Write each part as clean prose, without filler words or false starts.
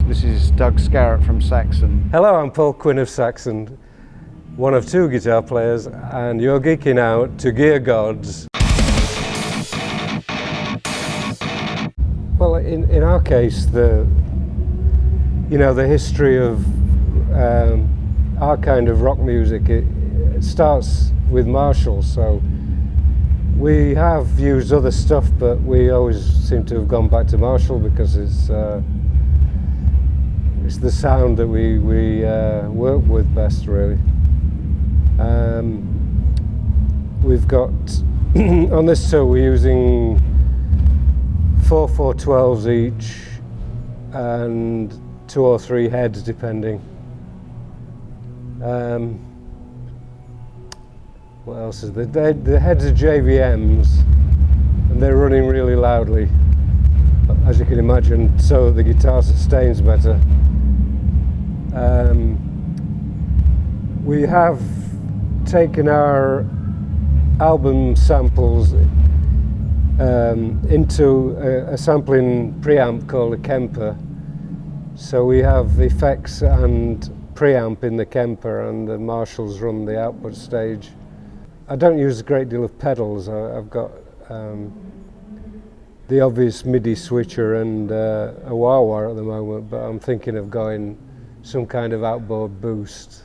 This is Doug Scarrett from Saxon. Hello, I'm Paul Quinn of Saxon, one of two guitar players, and you're geeking out to Gear Gods. Well, in our case, the history of our kind of rock music, it starts with Marshall, so we have used other stuff, but we always seem to have gone back to Marshall because it's the sound that we work with best, really. We've got on this tour we're using 4 412s each and 2 or 3 heads depending. What else is there? The heads are JVMs and they're running really loudly, as you can imagine, so that the guitar sustains better. We have taken our album samples into a sampling preamp called a Kemper. So we have effects and preamp in the Kemper, and the Marshalls run the output stage. I don't use a great deal of pedals. I've got the obvious MIDI switcher and a wah-wah at the moment, but I'm thinking of going some kind of outboard boost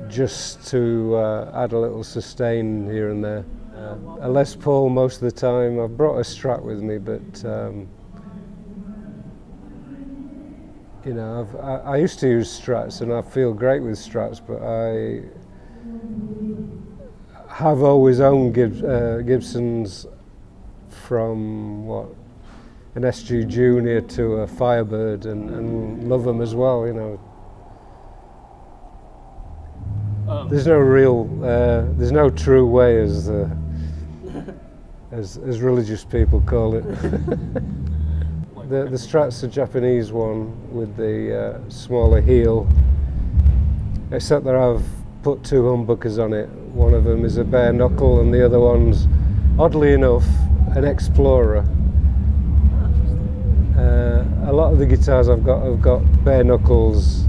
just to add a little sustain here and there. A Les Paul most of the time. I've brought a Strat with me, but I used to use Strats and I feel great with Strats, but I have always owned Gibsons from an SG Junior to a Firebird and love them as well, There's no real, there's no true way as religious people call it. The Strat's a Japanese one with the smaller heel, except that I've put 2 humbuckers on it. One of them is a bare knuckle and the other one's, oddly enough, an Explorer. A lot of the guitars I've got have got bare knuckles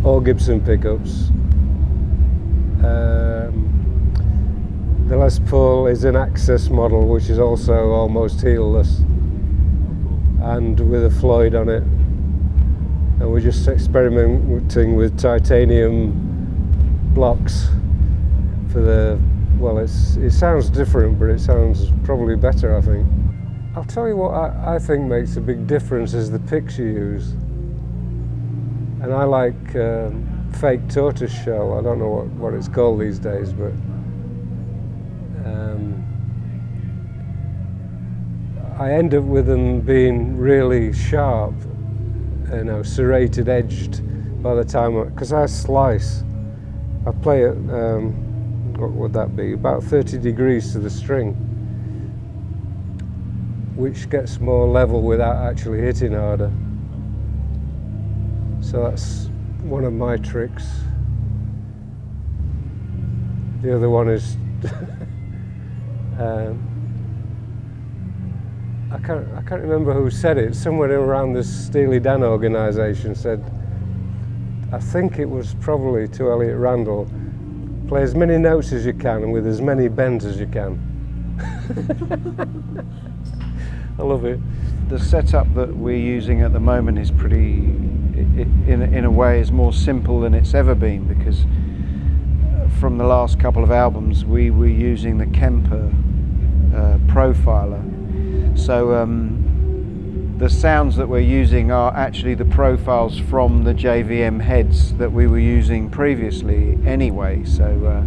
or Gibson pickups. The Les Paul is an Access model, which is also almost heelless, and with a Floyd on it. And we're just experimenting with titanium blocks for the, it sounds different, but it sounds probably better, I think. I'll tell you what I think makes a big difference is the picks you use. And I like fake tortoiseshell. I don't know what it's called these days, but I end up with them being really sharp, serrated, edged by the time, because I slice. I play it, what would that be, about 30 degrees to the string, which gets more level without actually hitting harder. So that's one of my tricks. The other one is I can't remember who said it. Somewhere around the Steely Dan organisation said, I think it was probably to Elliot Randall, play as many notes as you can and with as many bends as you can. I love it. The setup that we're using at the moment is pretty, in a way, is more simple than it's ever been, because from the last couple of albums we were using the Kemper profiler. So the sounds that we're using are actually the profiles from the JVM heads that we were using previously anyway. So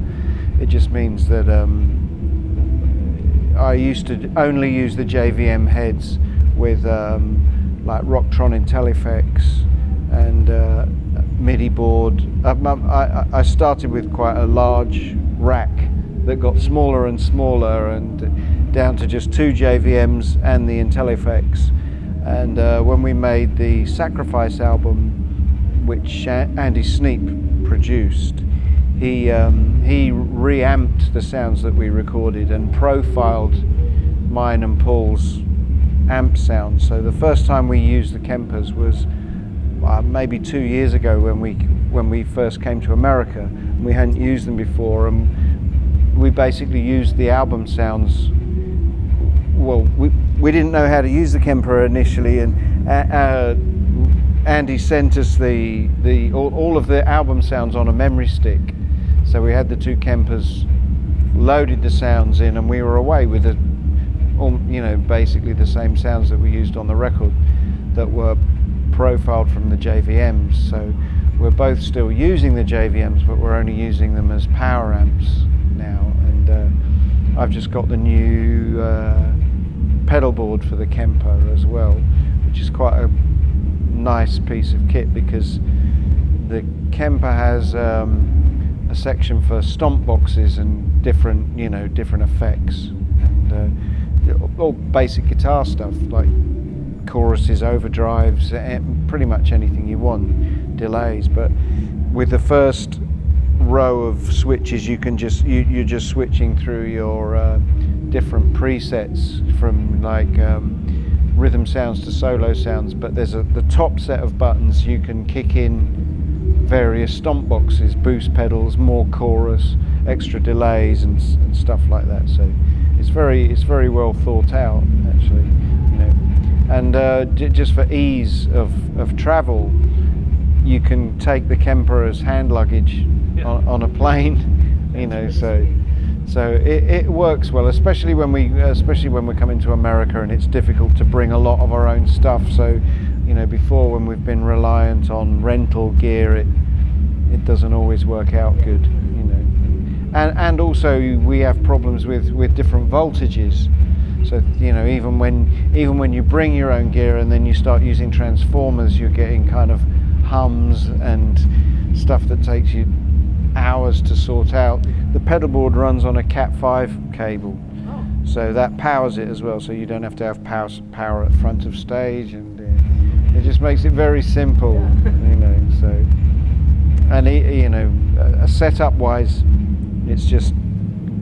it just means that I used to only use the JVM heads with like Rocktron IntelliFX and MIDI board. I started with quite a large rack that got smaller and smaller, and down to just 2 JVMs and the IntelliFX. And when we made the Sacrifice album, which Andy Sneap produced, he reamped the sounds that we recorded and profiled mine and Paul's amp sound. So the first time we used the Kempers was maybe 2 years ago when we first came to America. We hadn't used them before, and we basically used the album sounds. Well, we didn't know how to use the Kemper initially, and Andy sent us all of the album sounds on a memory stick. So we had the two Kempers, loaded the sounds in, and we were away with basically the same sounds that we used on the record that were profiled from the JVMs. So we're both still using the JVMs, but we're only using them as power amps now. And I've just got the new pedal board for the Kemper as well, which is quite a nice piece of kit, because the Kemper has a section for stomp boxes and different effects, and all basic guitar stuff like choruses, overdrives, pretty much anything you want, delays. But with the first row of switches, you're just switching through your different presets from like rhythm sounds to solo sounds. But there's the top set of buttons, you can kick in various stomp boxes, boost pedals, more chorus, extra delays and stuff like that. So it's very well thought out, actually, and just for ease of travel, you can take the Kemper as hand luggage on a plane, so it works well, especially when we're coming to America and it's difficult to bring a lot of our own stuff. So before, when we've been reliant on rental gear, it doesn't always work out good, and also we have problems with different voltages. So even when you bring your own gear and then you start using transformers, you're getting kind of hums and stuff that takes you hours to sort out. The pedal board runs on a Cat5 cable, so that powers it as well, so you don't have to have power at front of stage, and it just makes it very simple. So, and setup wise, it's just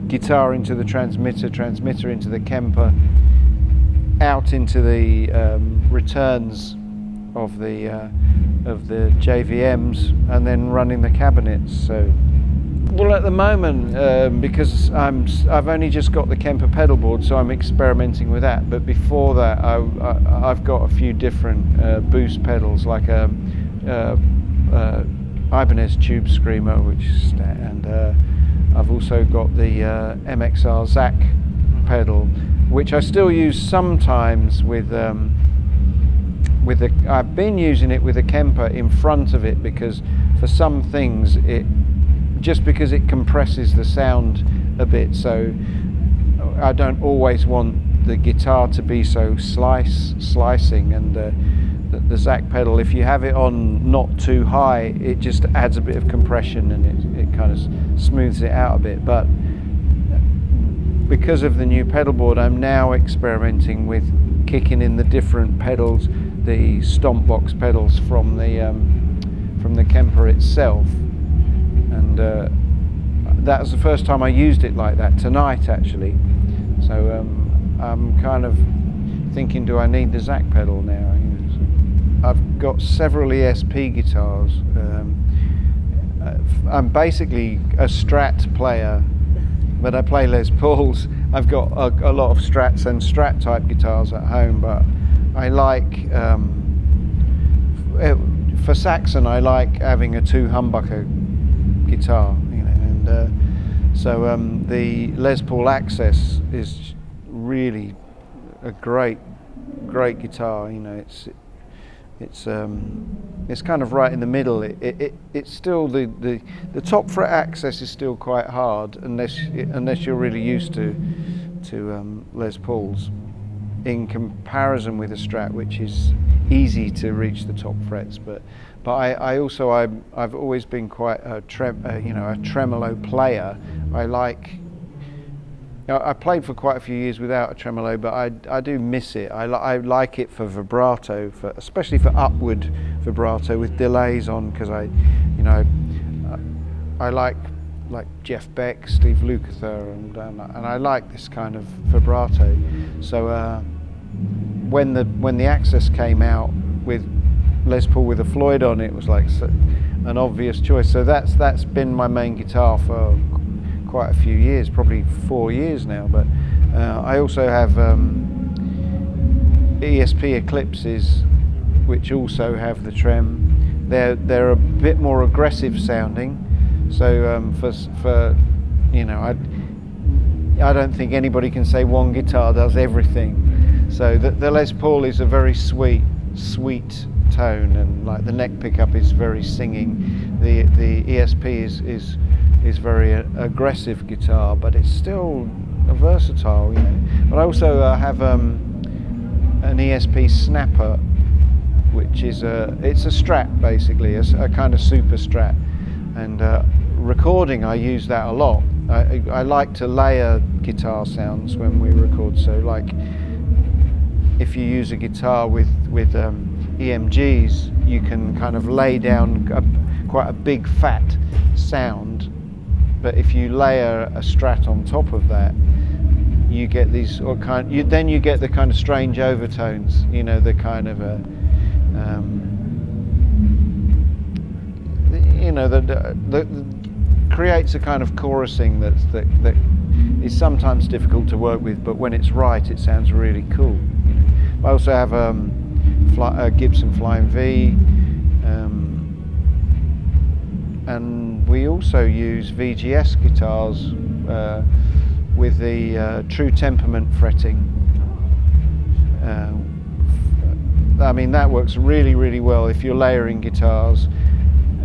guitar into the transmitter into the Kemper, out into the returns of the JVMs, and then running the cabinets. So, well, at the moment, because I've only just got the Kemper pedal board, so I'm experimenting with that. But before that, I've got a few different boost pedals, like a Ibanez Tube Screamer, and I've also got the MXR Zach pedal, which I still use sometimes with I've been using it with a Kemper in front of it, because for some things because it compresses the sound a bit, so I don't always want the guitar to be so slicing, and the Zach pedal, if you have it on not too high, it just adds a bit of compression and it kind of smooths it out a bit. But because of the new pedal board, I'm now experimenting with kicking in the different pedals, the stomp box pedals from the Kemper itself, and that was the first time I used it like that, tonight actually. So I'm kind of thinking, do I need the Zach pedal now? I've got several ESP guitars. I'm basically a Strat player, but I play Les Pauls. I've got a lot of Strats and Strat type guitars at home, but I like, for Saxon, I like having a 2 humbucker guitar, and so the Les Paul Access is really a great guitar. It's kind of right in the middle. It's still the top fret access is still quite hard unless you're really used to Les Pauls, in comparison with a Strat, which is easy to reach the top frets. But I've always been quite a tremolo player. I played for quite a few years without a tremolo, but I do miss it. I like it for vibrato, especially for upward vibrato with delays on, because I like Jeff Beck, Steve Lukather, and I like this kind of vibrato. So when the Access came out with Les Paul with a Floyd on it, was like an obvious choice. So that's been my main guitar for quite a few years, probably 4 years now. But I also have Esp Eclipses, which also have the trem. They're a bit more aggressive sounding. So for you know, I don't think anybody can say one guitar does everything. So the Les Paul is a very sweet tone, and like the neck pickup is very singing. The ESP is very aggressive guitar, but it's still a versatile, you know. But I also have an ESP Snapper, which is it's a Strat basically, a kind of super Strat, and recording I use that a lot. I like to layer guitar sounds when we record. So like if you use a guitar with EMGs, you can kind of lay down quite a big fat sound, but if you layer a Strat on top of that, you get these then you get the kind of strange overtones, you know, the kind of you know, the creates a kind of chorusing that is sometimes difficult to work with, but when it's right, it sounds really cool. You know. I also have a Gibson Flying V, and we also use VGS guitars with the True Temperament fretting. I mean, that works really well if you're layering guitars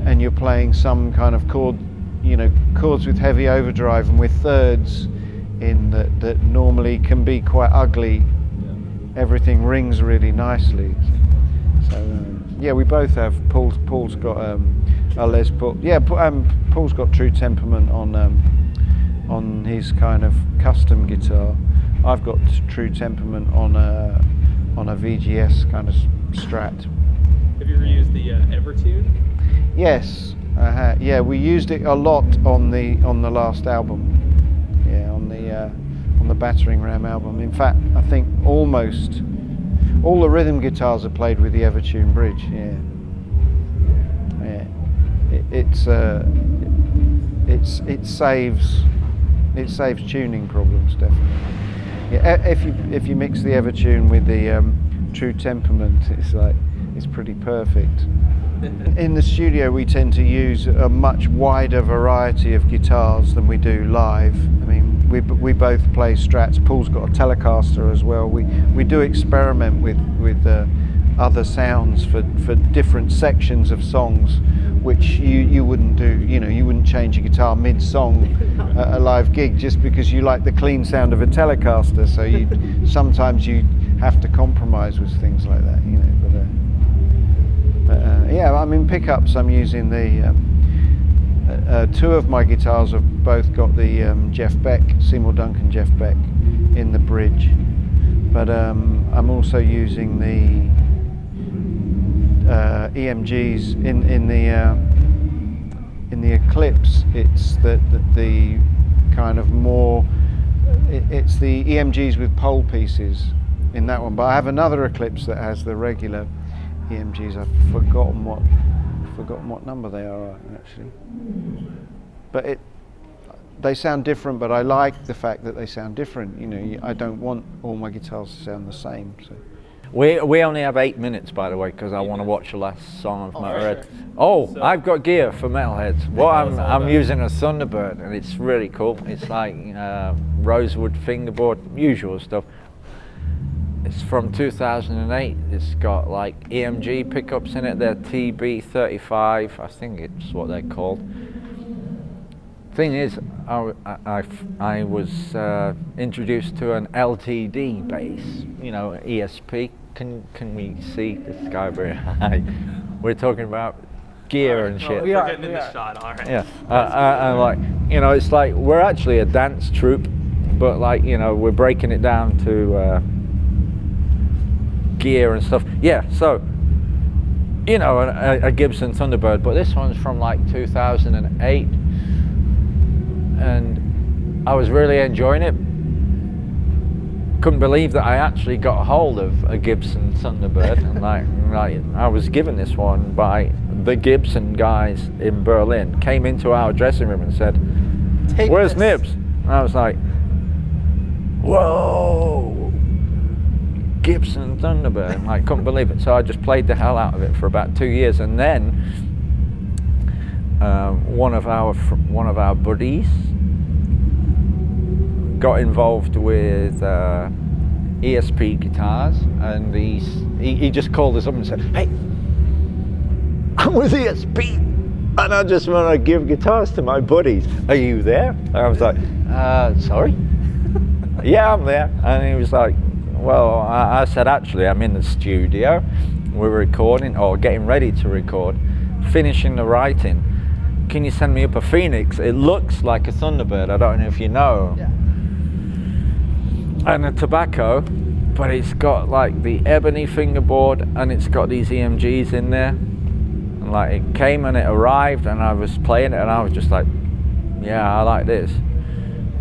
and you're playing some kind of chord, you know, chords with heavy overdrive and with thirds in that normally can be quite ugly. Yeah. Everything rings really nicely. So yeah, we both have. Paul's got a Les Paul. Yeah, Paul's got True Temperament on his kind of custom guitar. I've got True Temperament on a VGS kind of Strat. Have you ever used the Evertune? Yes, yeah, we used it a lot on the last album. Yeah, on the Battering Ram album. In fact, I think almost all the rhythm guitars are played with the Evertune bridge. Yeah, it saves tuning problems, definitely. Yeah, if you mix the Evertune with the True Temperament, it's pretty perfect. In the studio, we tend to use a much wider variety of guitars than we do live. I mean, we both play Strats. Paul's got a Telecaster as well. We do experiment with other sounds for different sections of songs, which you wouldn't do. You know, you wouldn't change a guitar mid-song at a live gig just because you like the clean sound of a Telecaster. So sometimes you have to compromise with things like that. You know, yeah, I mean, pickups, I'm using the two of my guitars have both got the Jeff Beck, Seymour Duncan Jeff Beck in the bridge, but I'm also using the EMGs in the Eclipse. It's the kind of more, it's the EMGs with pole pieces in that one, but I have another Eclipse that has the regular EMGs. I've forgotten what number they are actually, but they sound different. But I like the fact that they sound different. You know, I don't want all my guitars to sound the same. So we only have 8 minutes, by the way, because I want to watch the last song of Motorhead. Sure. Oh, so I've got gear for metalheads. What I'm using a Thunderbird, and it's really cool. It's like rosewood fingerboard, usual stuff. It's from 2008. It's got like EMG pickups in it. They're TB35, I think it's what they're called. Thing is, I was introduced to an Ltd Bass, you know, ESP. Can we see this guy very high? We're talking about gear and shit. We're getting in the shot, all right. Yeah, and like, you know, it's like we're actually a dance troupe, but like, you know, we're breaking it down to gear and stuff. Yeah, so, you know, a Gibson Thunderbird, but this one's from like 2008, and I was really enjoying it. couldn't believe that I actually got a hold of a Gibson Thunderbird, and like I was given this one by the Gibson guys in Berlin. Came into our dressing room and said, "Where's Nibs?" And I was like, "Whoa, Gibson Thunderbird!" And like couldn't believe it. So I just played the hell out of it for about 2 years, and then one of our buddies got involved with ESP guitars, and he just called us up and said, "Hey, I'm with ESP and I just want to give guitars to my buddies. Are you there?" And I was like, "Sorry?" "Yeah, I'm there." And he was like, "Well," I said, "Actually, I'm in the studio. We're recording, or getting ready to record, finishing the writing. Can you send me up a Phoenix? It looks like a Thunderbird. I don't know if you know." Yeah. And a tobacco, but it's got like the ebony fingerboard, and it's got these EMGs in there. And like it came and it arrived, and I was playing it, and I was just like, "Yeah, I like this."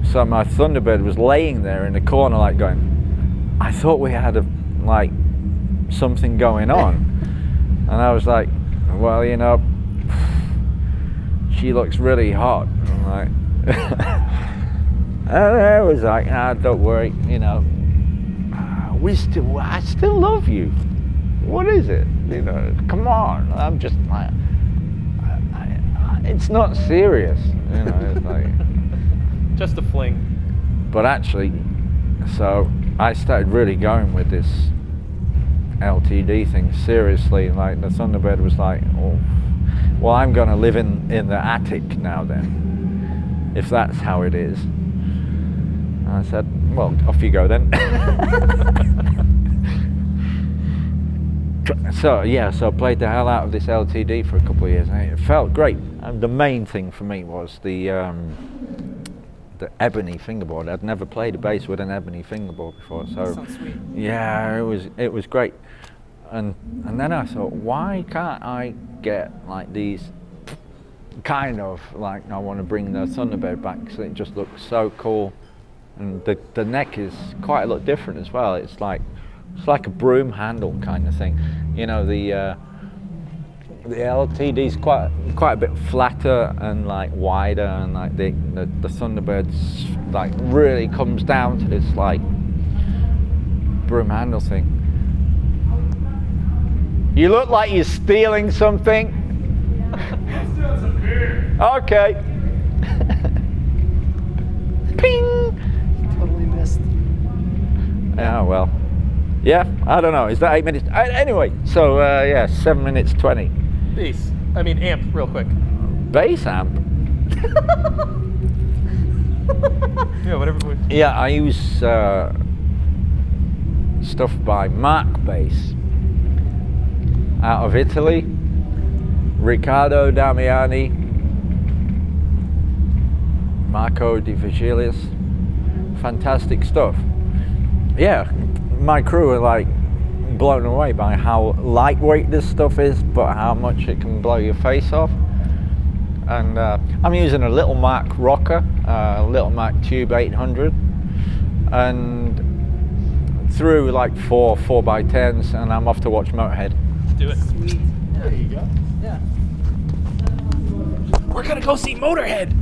So my Thunderbird was laying there in the corner, like going, I thought we had like something going on. And I was like, "Well, you know, she looks really hot." I'm like, and I was like, "Ah, don't worry, you know, I still love you. What is it? You know, come on." I'm just like, it's not serious, you know. It's like Just a fling. But actually, so I started really going with this LTD thing seriously. Like the Thunderbird was like, "Oh, well, I'm going to live in the attic now then, if that's how it is." And I said, "Well, off you go then." So yeah, so I played the hell out of this LTD for a couple of years, and it felt great. And the main thing for me was the ebony fingerboard. I'd never played a bass with an ebony fingerboard before, so Sounds sweet. yeah, it was great. And then I thought, why can't I get like these kind of like, I want to bring the Thunderbird back because it just looks so cool, and the neck is quite a lot different as well. It's like a broom handle kind of thing, you know. The LTD's quite a bit flatter and like wider, and like the Thunderbird's like really comes down to this like broom handle thing. You look like you're stealing something. I'm stealing some beer. Okay. Ping. Totally missed. Yeah, well. Yeah, I don't know. Is that 8 minutes? Anyway, so yeah, 7 minutes 20. Bass. I mean amp, real quick. Bass amp. Yeah, whatever. Yeah, I use stuff by Mark Bass out of Italy. Riccardo Damiani, Marco Di Vigilis. Fantastic stuff. Yeah, my crew are like blown away by how lightweight this stuff is, but how much it can blow your face off. And I'm using a Little Mac rocker, Little Mac Tube 800, and through like four 4x10s, and I'm off to watch Motorhead. Let's do it. Sweet. There you go. Yeah. We're gonna go see Motorhead.